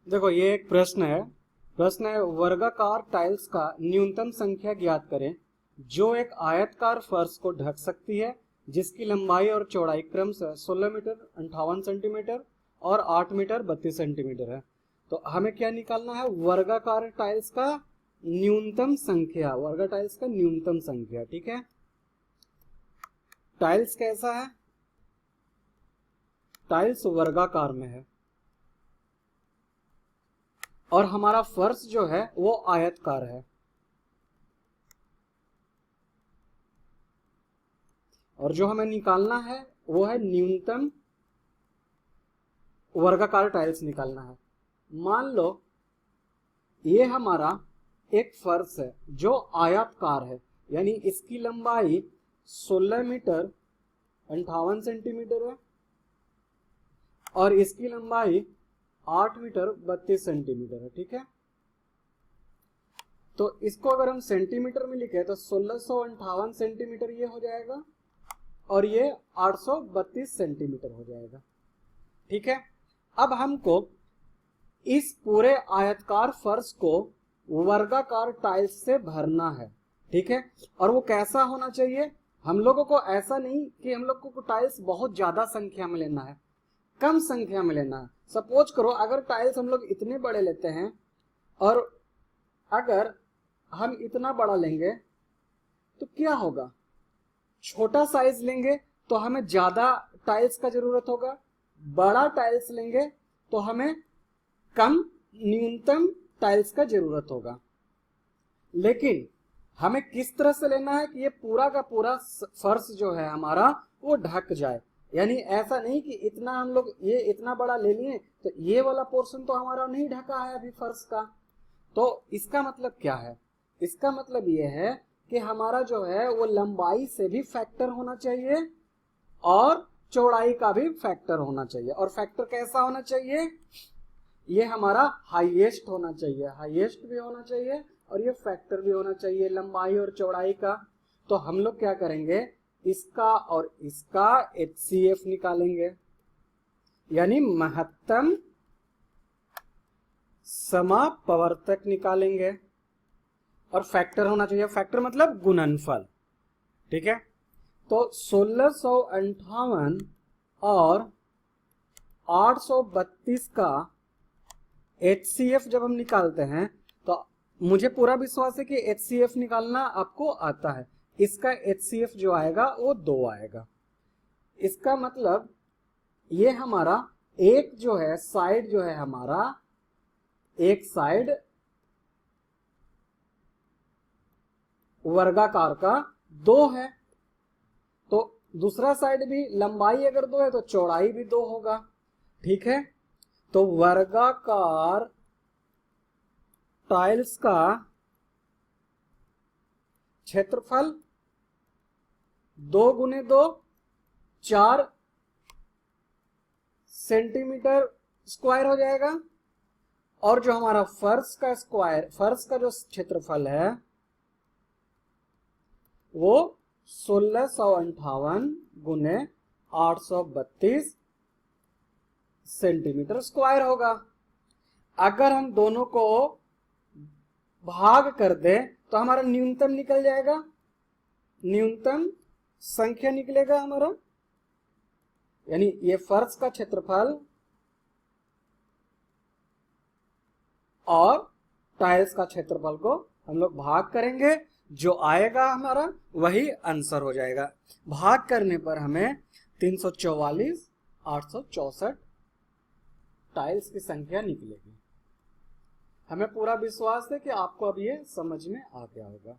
देखो ये एक प्रश्न है वर्गाकार टाइल्स का न्यूनतम संख्या ज्ञात करें जो एक आयतकार फर्श को ढक सकती है जिसकी लंबाई और चौड़ाई क्रमशः 16 मीटर 58 सेंटीमीटर और 8 मीटर 32 सेंटीमीटर है। तो हमें क्या निकालना है? वर्गाकार टाइल्स का न्यूनतम संख्या, वर्गा टाइल्स का न्यूनतम संख्या। ठीक है, टाइल्स कैसा है? टाइल्स वर्गाकार में है और हमारा फर्श जो है वो आयतकार है। और जो हमें निकालना है वो है न्यूनतम वर्गाकार टाइल्स निकालना है। मान लो ये हमारा एक फर्श है जो आयताकार है, यानी इसकी लंबाई 16 मीटर 58 सेंटीमीटर है और इसकी लंबाई 8 मीटर 32 सेंटीमीटर है। ठीक है, तो इसको अगर हम सेंटीमीटर में लिखे तो 1658 सेंटीमीटर ये हो जाएगा और ये 832 सेंटीमीटर हो जाएगा। ठीक है, अब हमको इस पूरे आयताकार फर्श को वर्गाकार टाइल्स से भरना है। ठीक है, और वो कैसा होना चाहिए? हम लोगों को ऐसा नहीं कि हम लोग को टाइल्स बहुत ज्यादा संख्या में लेना है, कम संख्या में लेना है। सपोज करो अगर टाइल्स हम लोग इतने बड़े लेते हैं और अगर हम इतना बड़ा लेंगे तो क्या होगा? छोटा साइज लेंगे तो हमें ज्यादा टाइल्स का जरूरत होगा, बड़ा टाइल्स लेंगे तो हमें कम न्यूनतम टाइल्स का जरूरत होगा। लेकिन हमें किस तरह से लेना है कि ये पूरा का पूरा फर्श जो है हमारा वो ढक जाए। यानी ऐसा नहीं कि इतना हम लोग ये इतना बड़ा ले लिए तो ये वाला पोर्शन तो हमारा नहीं ढका है अभी फर्श का। तो इसका मतलब क्या है? इसका मतलब ये है कि हमारा जो है वो लंबाई से भी फैक्टर होना चाहिए और चौड़ाई का भी फैक्टर होना चाहिए। और फैक्टर कैसा होना चाहिए? ये हमारा हाईएस्ट होना चाहिए, हाईएस्ट भी होना चाहिए और ये फैक्टर भी होना चाहिए लंबाई और चौड़ाई का। तो हम लोग क्या करेंगे, इसका और इसका HCF निकालेंगे, यानी महत्तम समापवर्तक निकालेंगे और फैक्टर होना चाहिए, फैक्टर मतलब गुणनफल। ठीक है, तो 1658 और 832 का HCF जब हम निकालते हैं तो मुझे पूरा विश्वास है कि HCF निकालना आपको आता है। इसका HCF जो आएगा वो 2 आएगा। इसका मतलब ये हमारा एक जो है साइड जो है हमारा एक साइड वर्गाकार का 2 है, तो दूसरा साइड भी लंबाई अगर 2 है तो चौड़ाई भी 2 होगा। ठीक है, तो वर्गाकार टाइल्स का क्षेत्रफल 2 गुने 2 4 सेंटीमीटर स्क्वायर हो जाएगा और जो हमारा फर्श का जो क्षेत्रफल है वो 1658 गुने 832 सेंटीमीटर स्क्वायर होगा। अगर हम दोनों को भाग कर दें तो हमारा न्यूनतम निकल जाएगा, न्यूनतम संख्या निकलेगा हमारा, यानी ये फर्श का क्षेत्रफल और टाइल्स का क्षेत्रफल को हम लोग भाग करेंगे, जो आएगा हमारा वही आंसर हो जाएगा। भाग करने पर हमें 344 864 टाइल्स की संख्या निकलेगी। हमें पूरा विश्वास है कि आपको अब ये समझ में आ गया होगा।